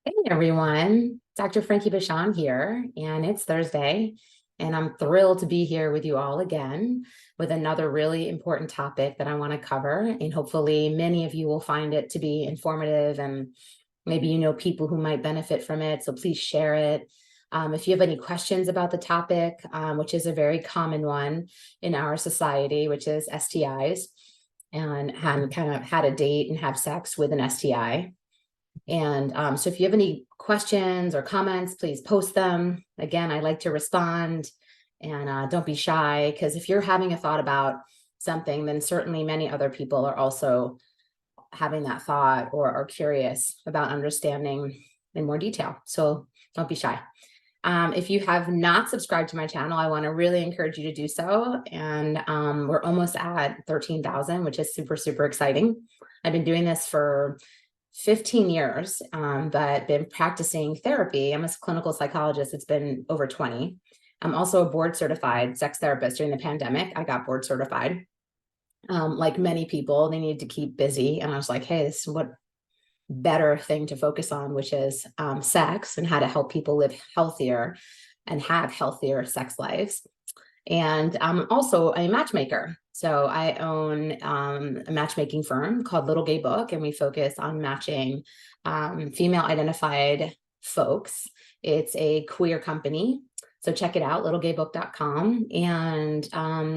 Hey everyone, Dr. Frankie Bashan here, and it's Thursday, and I'm thrilled to be here with you all again with another really important topic that I want to cover, and hopefully many of you will find it to be informative, and maybe you know people who might benefit from it, so please share it. If you have any questions about the topic, which is a very common one in our society, which is STIs, and kind of had a date and have sex with an STI. And so if you have any questions or comments, please post them. Again, I like to respond, and don't be shy, because if you're having a thought about something, then certainly many other people are also having that thought or are curious about understanding in more detail. So don't be shy. If you have not subscribed to my channel, I want to really encourage you to do so. And we're almost at 13,000, which is super, super exciting. I've been doing this for 15 years, but been practicing therapy. I'm a clinical psychologist. It's been over 20. I'm also a board certified sex therapist. During the pandemic, I got board certified. Like many people, they need to keep busy. And I was like, hey, this is what better thing to focus on, which is sex and how to help people live healthier and have healthier sex lives. And I'm also a matchmaker. So I own a matchmaking firm called Little Gay Book, and we focus on matching female identified folks. It's a queer company. So check it out, littlegaybook.com. And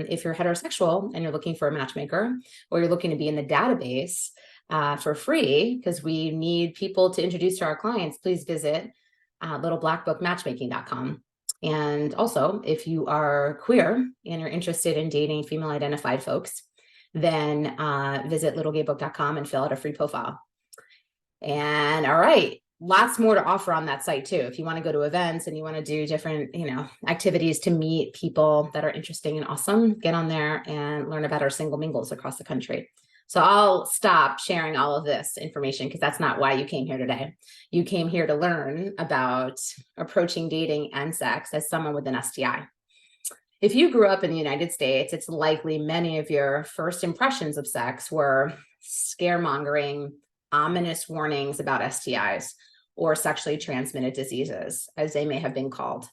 if you're heterosexual and you're looking for a matchmaker, or you're looking to be in the database for free, because we need people to introduce to our clients, please visit littleblackbookmatchmaking.com. And also, if you are queer and you're interested in dating female identified folks, then visit littlegaybook.com and fill out a free profile. And all right, lots more to offer on that site too. If you want to go to events and you want to do different, activities to meet people that are interesting and awesome, get on there and learn about our single mingles across the country. So I'll stop sharing all of this information, because that's not why you came here today. You came here to learn about approaching dating and sex as someone with an STI. If you grew up in the United States, it's likely many of your first impressions of sex were scaremongering, ominous warnings about STIs or sexually transmitted diseases, as they may have been called.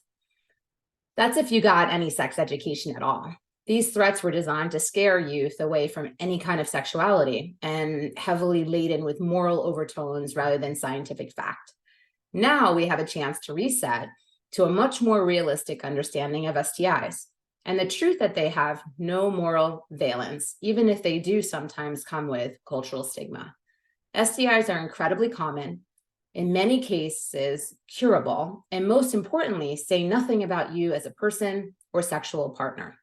That's if you got any sex education at all. These threats were designed to scare youth away from any kind of sexuality and heavily laden with moral overtones rather than scientific fact. Now we have a chance to reset to a much more realistic understanding of STIs and the truth that they have no moral valence, even if they do sometimes come with cultural stigma. STIs are incredibly common, in many cases curable, and most importantly, say nothing about you as a person or sexual partner.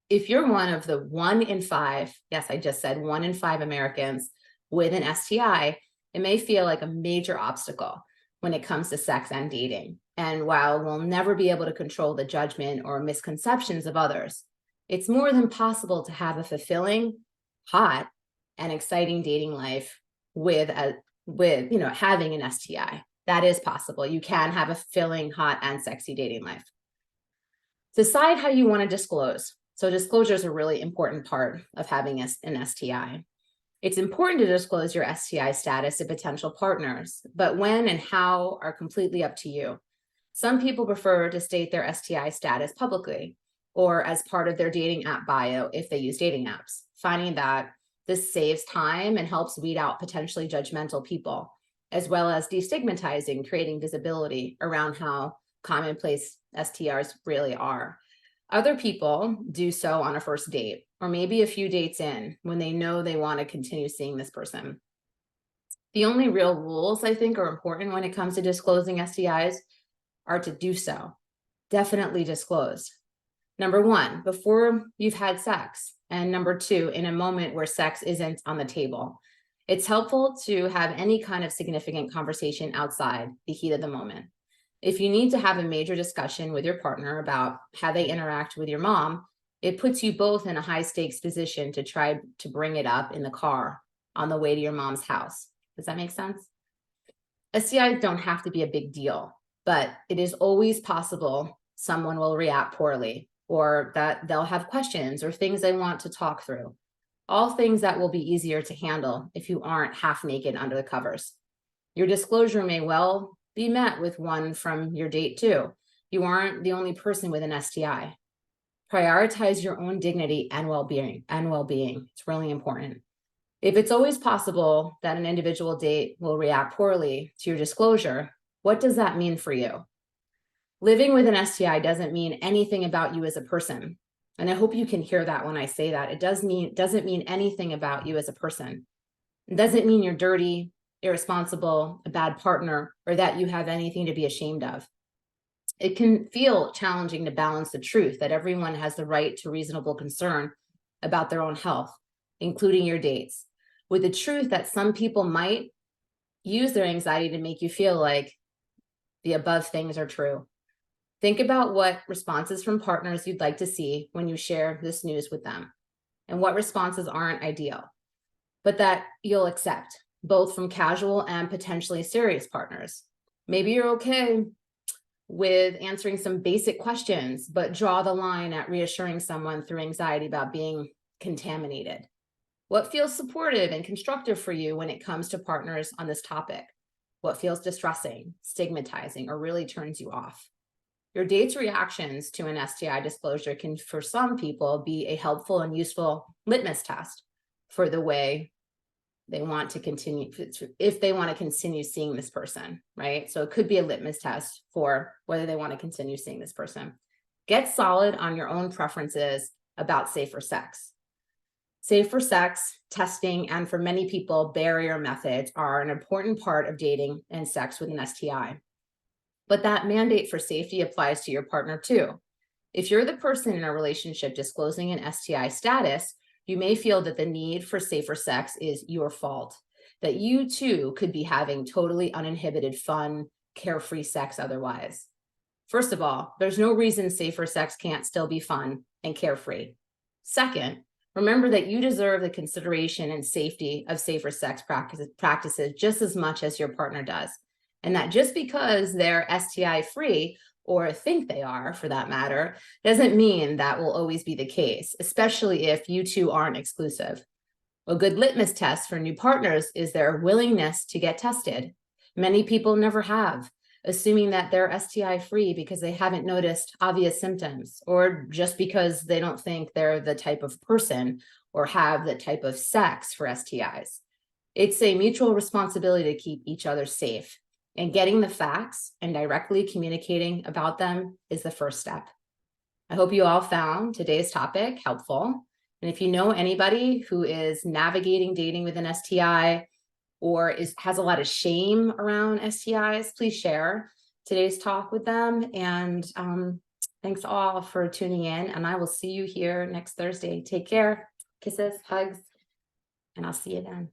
If you're one of the 1 in 5, yes, I just said 1 in 5 Americans with an STI, it may feel like a major obstacle when it comes to sex and dating. And while we'll never be able to control the judgment or misconceptions of others, it's more than possible to have a fulfilling, hot, and exciting dating life with having an STI. That is possible. You can have a fulfilling, hot, and sexy dating life. Decide how you want to disclose. So disclosure is a really important part of having an STI. It's important to disclose your STI status to potential partners, but when and how are completely up to you. Some people prefer to state their STI status publicly or as part of their dating app bio if they use dating apps, finding that this saves time and helps weed out potentially judgmental people, as well as destigmatizing, creating visibility around how commonplace STRs really are. Other people do so on a first date, or maybe a few dates in, when they know they want to continue seeing this person. The only real rules I think are important when it comes to disclosing STIs are to do so. Definitely disclose. Number 1, before you've had sex. And number 2, in a moment where sex isn't on the table. It's helpful to have any kind of significant conversation outside the heat of the moment. If you need to have a major discussion with your partner about how they interact with your mom, it puts you both in a high stakes position to try to bring it up in the car on the way to your mom's house. Does that make sense? STIs don't have to be a big deal, but it is always possible someone will react poorly, or that they'll have questions or things they want to talk through. All things that will be easier to handle if you aren't half naked under the covers. Your disclosure may well be met with one from your date too. You aren't the only person with an STI. Prioritize your own dignity and well-being. It's really important. If it's always possible that an individual date will react poorly to your disclosure, what does that mean for you? Living with an STI doesn't mean anything about you as a person. And I hope you can hear that when I say that. It doesn't mean anything about you as a person. It doesn't mean you're dirty, irresponsible, a bad partner, or that you have anything to be ashamed of. It can feel challenging to balance the truth that everyone has the right to reasonable concern about their own health, including your dates, with the truth that some people might use their anxiety to make you feel like the above things are true. Think about what responses from partners you'd like to see when you share this news with them, and what responses aren't ideal, but that you'll accept, both from casual and potentially serious partners. Maybe you're okay with answering some basic questions, but draw the line at reassuring someone through anxiety about being contaminated. What feels supportive and constructive for you when it comes to partners on this topic? What feels distressing, stigmatizing, or really turns you off? Your date's reactions to an STI disclosure can, for some people, be a helpful and useful litmus test for the way they want to continue, if they want to continue seeing this person, right? So it could be a litmus test for whether they want to continue seeing this person. Get solid on your own preferences about safer sex. Safer sex, testing, and for many people, barrier methods are an important part of dating and sex with an STI. But that mandate for safety applies to your partner too. If you're the person in a relationship disclosing an STI status, you may feel that the need for safer sex is your fault, that you too could be having totally uninhibited, fun, carefree sex otherwise. First of all, there's no reason safer sex can't still be fun and carefree. Second, remember that you deserve the consideration and safety of safer sex practices just as much as your partner does. And that just because they're STI free, or think they are for that matter, doesn't mean that will always be the case, especially if you two aren't exclusive. A good litmus test for new partners is their willingness to get tested. Many people never have, assuming that they're STI free because they haven't noticed obvious symptoms, or just because they don't think they're the type of person or have the type of sex for STIs. It's a mutual responsibility to keep each other safe. And getting the facts and directly communicating about them is the first step. I hope you all found today's topic helpful. And if you know anybody who is navigating dating with an STI or has a lot of shame around STIs, please share today's talk with them. And thanks all for tuning in. And I will see you here next Thursday. Take care. Kisses, hugs, and I'll see you then.